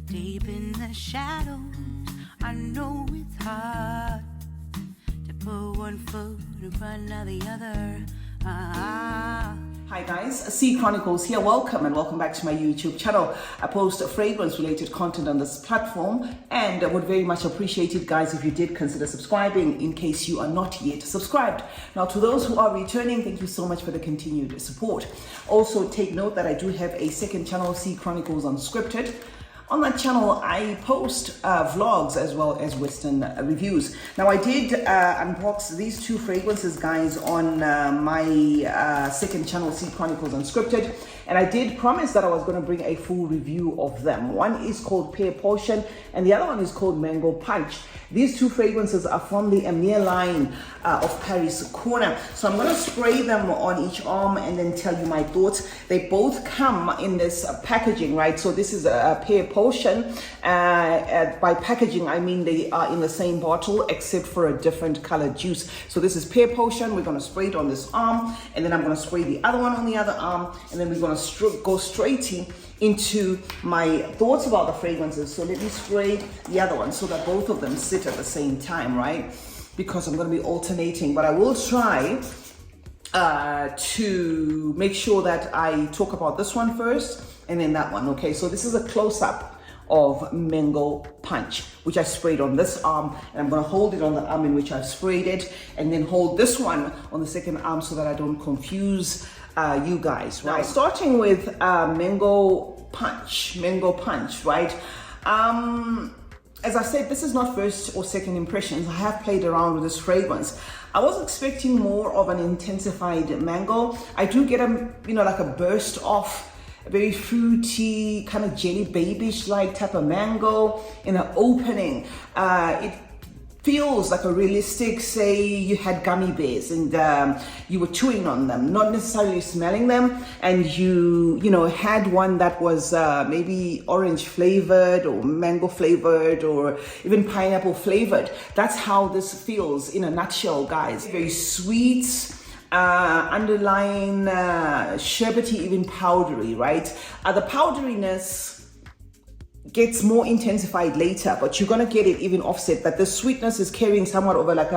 Deep in the shadows, I know it's hard to put one foot in front of the other. Hi guys, CeeChronicles here. Welcome and welcome back to my YouTube channel. I post fragrance related content on this platform and I would very much appreciate it, guys, if you did consider subscribing in case you are not yet subscribed. Now, to those who are returning, thank you so much for the continued support. Also, take note that I do have a second channel, CeeChronicles Unscripted. On that channel, I post vlogs as well as Western reviews. Now, I did unbox these two fragrances, guys, on my second channel, CeeChronicles Unscripted. And I did promise that I was going to bring a full review of them. One is called Pear and the other one is called Mango Punch. These two fragrances are from the Emir line of Paris Corner. So I'm going to spray them on each arm and then tell you my thoughts. They both come in this packaging, right? So this is a Pear Potion. By packaging, I mean they are in the same bottle except for a different colored juice. So this is Pear Potion. We're going to spray it on this arm, and then I'm going to spray the other one on the other arm, and then we're going to go straight into my thoughts about the fragrances. So let me spray the other one so that both of them sit at the same time, right? Because I'm going to be alternating, but I will try to make sure that I talk about this one first and then that one. Okay, so this is a close-up of Mango Punch, which I sprayed on this arm, and I'm going to hold it on the arm in which I've sprayed it, and then hold this one on the second arm so that I don't confuse you guys, right? Now, starting with Mango Punch, right? As I said, this is not first or second impressions. I have played around with this fragrance. I was expecting more of an intensified mango. I do get like a burst of a very fruity, kind of jelly babyish like type of mango in the opening. It feels like a realistic, say you had gummy bears and you were chewing on them, not necessarily smelling them, and you had one that was maybe orange flavored or mango flavored or even pineapple flavored. That's how this feels in a nutshell, guys. Very sweet, underlying sherbety, even powdery, right? The powderiness gets more intensified later, but you're gonna get it even offset that the sweetness is carrying somewhat over like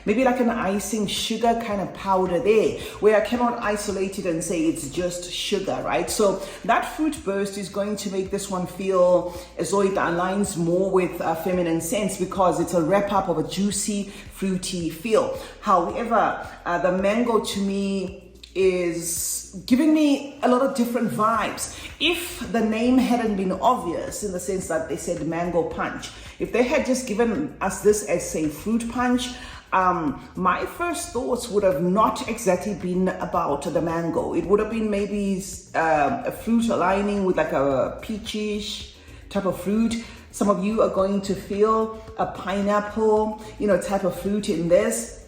maybe like an icing sugar kind of powder there, where I cannot isolate it and say it's just sugar, right? So that fruit burst is going to make this one feel as though it aligns more with feminine scents because it's a wrap up of a juicy, fruity feel. However, the mango to me is giving me a lot of different vibes. If the name hadn't been obvious in the sense that they said Mango Punch, if they had just given us this as say fruit punch, my first thoughts would have not exactly been about the mango. It would have been maybe a fruit aligning with like a peachish type of fruit. Some of you are going to feel a pineapple, type of fruit in this.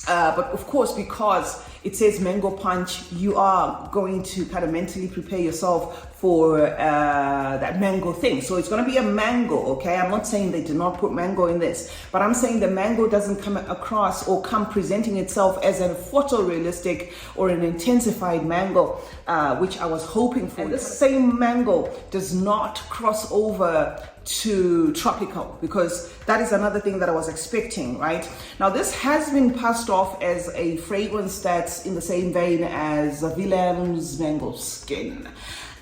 But of course, because it says Mango Punch, you are going to kind of mentally prepare yourself for that mango thing. So it's going to be a mango, okay? I'm not saying they did not put mango in this, but I'm saying the mango doesn't come across or come presenting itself as a photorealistic or an intensified mango, which I was hoping for. And this same mango does not cross over to tropical, because that is another thing that I was expecting, right? Now, this has been passed off as a fragrance that's in the same vein as Willem's Mango Skin.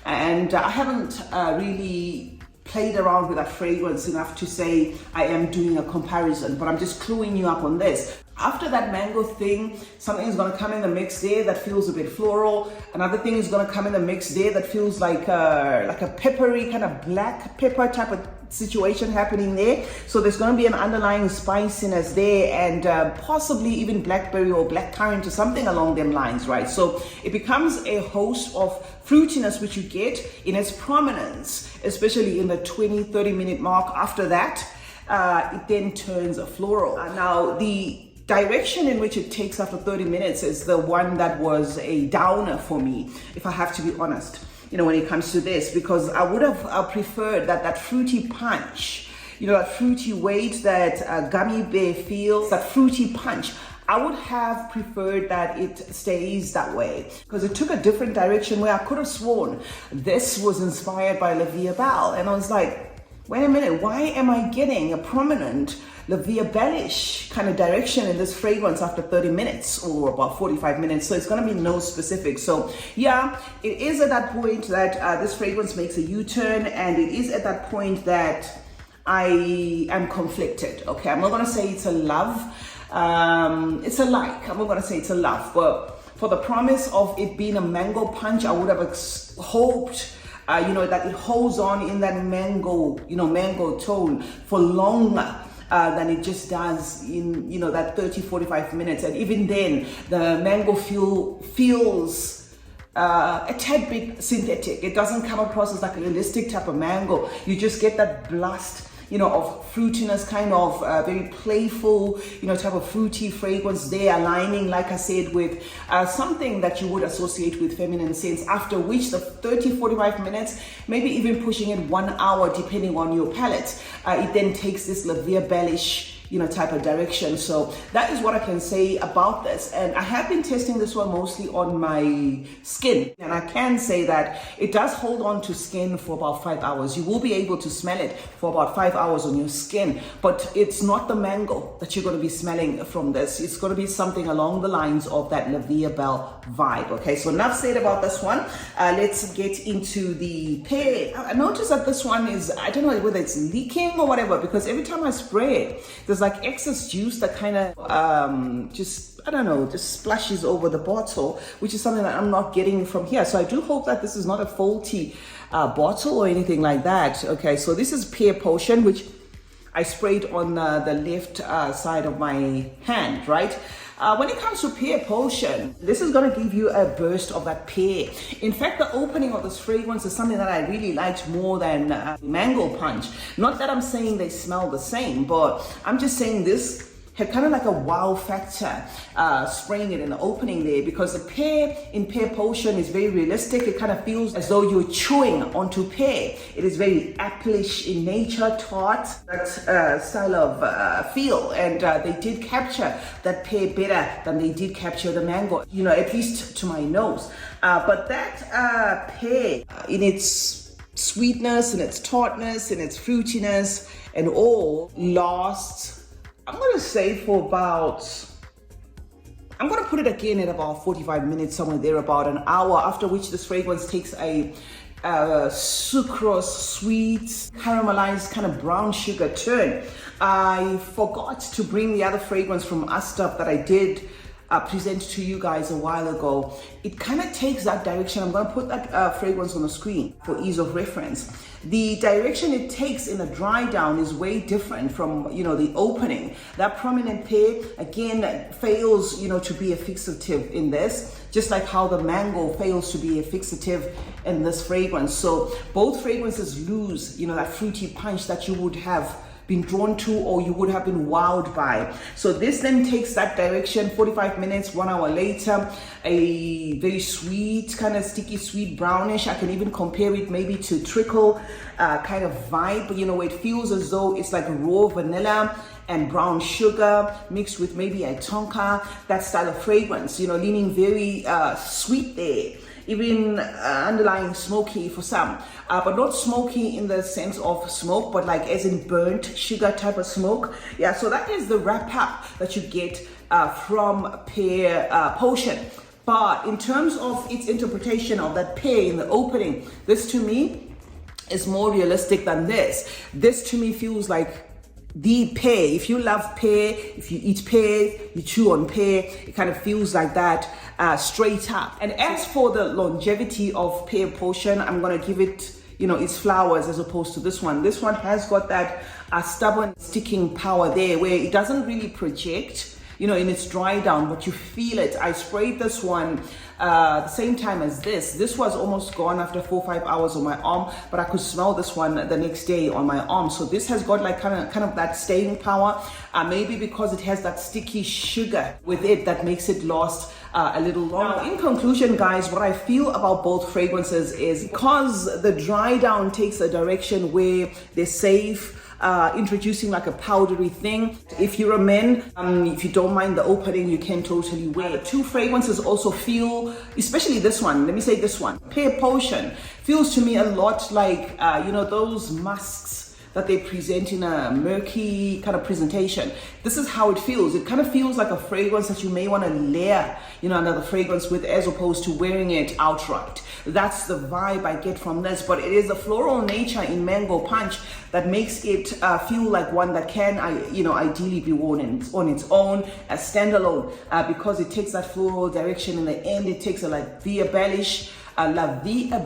And I haven't really played around with that fragrance enough to say I am doing a comparison, but I'm just cluing you up on this. After that mango thing, something is going to come in the mix there that feels a bit floral. Another thing is going to come in the mix there that feels like a peppery, kind of black pepper type of situation happening there. So there's going to be an underlying spiciness there, and possibly even blackberry or blackcurrant or something along them lines, right? So it becomes a host of fruitiness which you get in its prominence, especially in the 20-30 minute mark. After that, it then turns a floral. Now, the direction in which it takes after 30 minutes is the one that was a downer for me, if I have to be honest, when it comes to this, because I would have preferred that fruity punch, that fruity weight, that gummy bear feel, that fruity punch. I would have preferred that it stays that way, because it took a different direction where I could have sworn this was inspired by Olivia Bell, and I was like, wait a minute, why am I getting a prominent La Vie Belle-ish kind of direction in this fragrance after 30 minutes or about 45 minutes? So it's going to be no specific. So yeah, it is at that point that this fragrance makes a U-turn, and it is at that point that I am conflicted. Okay, I'm not going to say it's a love. It's a like. I'm not going to say it's a love, but for the promise of it being a mango punch, I would have hoped that it holds on in that mango, mango tone for longer than it just does in, that 30-45 minutes. And even then, the mango feels a tad bit synthetic. It doesn't come across as like a realistic type of mango. You just get that blast, of fruitiness, kind of very playful, type of fruity fragrance there, aligning, like I said, with something that you would associate with feminine scents, after which the 30-45 minutes, maybe even pushing it 1 hour, depending on your palette, it then takes this La Vie Belle-ish type of direction. So that is what I can say about this. And I have been testing this one mostly on my skin, and I can say that it does hold on to skin for about 5 hours. You will be able to smell it for about 5 hours on your skin, but it's not the mango that you're going to be smelling from this. It's going to be something along the lines of that La Vie Belle vibe. Okay, so enough said about this one. Let's get into the Pear. I noticed that this one is, I don't know whether it's leaking or whatever, because every time I spray it, there's like excess juice that kind of just splashes over the bottle, which is something that I'm not getting from here. So I do hope that this is not a faulty bottle or anything like that. Okay, so this is Pear Potion, which I sprayed on the left side of my hand, right? When it comes to Pear Potion, this is going to give you a burst of that pear. In fact, the opening of this fragrance is something that I really liked more than Mango Punch. Not that I'm saying they smell the same, but I'm just saying this had kind of like a wow factor spraying it in the opening there, because the pear in Pear Potion is very realistic. It kind of feels as though you're chewing onto pear. It is very apple-ish in nature, tart, that style of feel, and they did capture that pear better than they did capture the mango, at least to my nose. But that pear in its sweetness and its tartness and its fruitiness and all lasts, I'm going to say, for about, I'm going to put it again at about 45 minutes, somewhere there, about an hour, after which this fragrance takes a sucrose, sweet, caramelized kind of brown sugar turn. I forgot to bring the other fragrance from Astap that I did present to you guys a while ago. It kind of takes that direction. I'm going to put that fragrance on the screen for ease of reference. The direction it takes in a dry down is way different from, the opening. That prominent pear, again, fails, to be a fixative in this, just like how the mango fails to be a fixative in this fragrance. So both fragrances lose, that fruity punch that you would have been drawn to or you would have been wowed by. So this then takes that direction. 45 minutes, 1 hour later, a very sweet, kind of sticky sweet brownish. I can even compare it maybe to Trickle kind of vibe, where it feels as though it's like raw vanilla and brown sugar mixed with maybe a tonka, that style of fragrance, leaning very sweet there. Even underlying smoky for some, but not smoky in the sense of smoke, but like as in burnt sugar type of smoke. Yeah, so that is the wrap up that you get from Pear Potion. But in terms of its interpretation of that pear in the opening, this to me is more realistic than this. This to me feels like the pear. If you love pear, if you eat pear, you chew on pear, it kind of feels like that straight up. And as for the longevity of Pear Potion, I'm going to give it, its flowers as opposed to this one. This one has got that stubborn sticking power there, where it doesn't really project, in its dry down, but you feel it. I sprayed this one the same time as this. This was almost gone after 4 or 5 hours on my arm, but I could smell this one the next day on my arm. So this has got like kind of that staying power, maybe because it has that sticky sugar with it that makes it last a little longer. Now, in conclusion, guys, what I feel about both fragrances is because the dry down takes a direction where they're safe, introducing like a powdery thing. If you're a man, if you don't mind the opening, you can totally wear it. Two fragrances also feel, especially this one, let me say this one, Pear Potion, feels to me a lot like, those musks that they present in a murky kind of presentation. This is how it feels. It kind of feels like a fragrance that you may want to layer, another fragrance with, as opposed to wearing it outright. That's the vibe I get from this. But it is a floral nature in Mango Punch that makes it feel like one that can, ideally be worn on its own as standalone, because it takes that floral direction. In the end, it takes a La Vie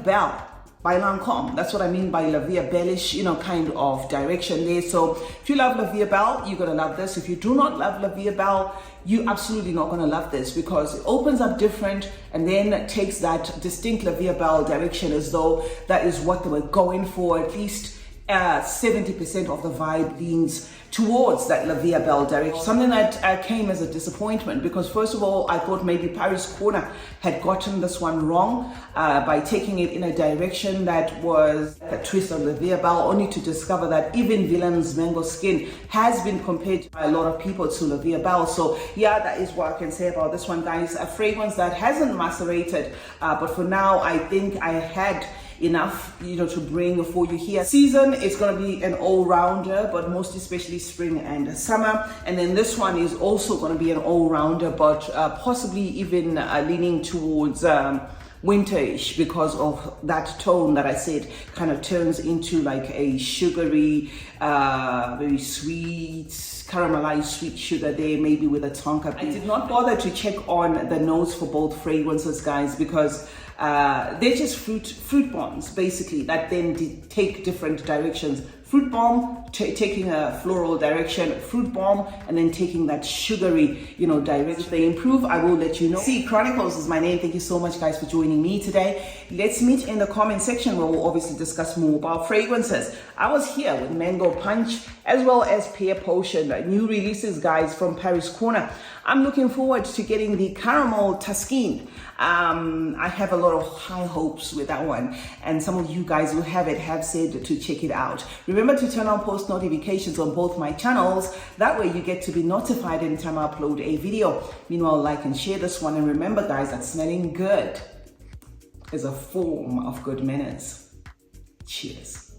Belle by Lancome. That's what I mean by La Vie Belle-ish, kind of direction there. So if you love La Vie Belle, you're gonna love this. If you do not love La Vie Belle, you're absolutely not gonna love this, because it opens up different and then takes that distinct La Vie Belle direction, as though that is what they were going for. At least 70% of the vibe leans towards that La Vie Belle direction. Something that came as a disappointment, because first of all, I thought maybe Paris Corner had gotten this one wrong by taking it in a direction that was a twist on La Vie Belle, only to discover that even Villain's Mango Skin has been compared by a lot of people to La Vie Belle. So yeah, that is what I can say about this one, guys. A fragrance that hasn't macerated, but for now, I think I had enough to bring for you here. Season is going to be an all-rounder, but most especially spring and summer. And then this one is also going to be an all-rounder, but possibly even leaning towards winterish, because of that tone that I said kind of turns into like a sugary, very sweet, caramelized sweet sugar there, maybe with a tonka. I did not bother to check on the notes for both fragrances, guys, because they're just fruit bombs basically that then take different directions. Fruit bomb taking a floral direction, fruit bomb, and then taking that sugary direction. If they improve, I will let you know. CeeChronicles is my name. Thank you so much, guys, for joining me today. Let's meet in the comment section, where we'll obviously discuss more about fragrances. I was here with Mango Punch as well as Pear Potion, new releases, guys, from Paris Corner. I'm looking forward to getting the Caramel Tuscan. I have a lot of high hopes with that one, and some of you guys who have it have said to check it out. Remember to turn on post notifications on both my channels. That way you get to be notified anytime I upload a video. Meanwhile, like and share this one, and remember, guys, that smelling good is a form of good manners. Cheers.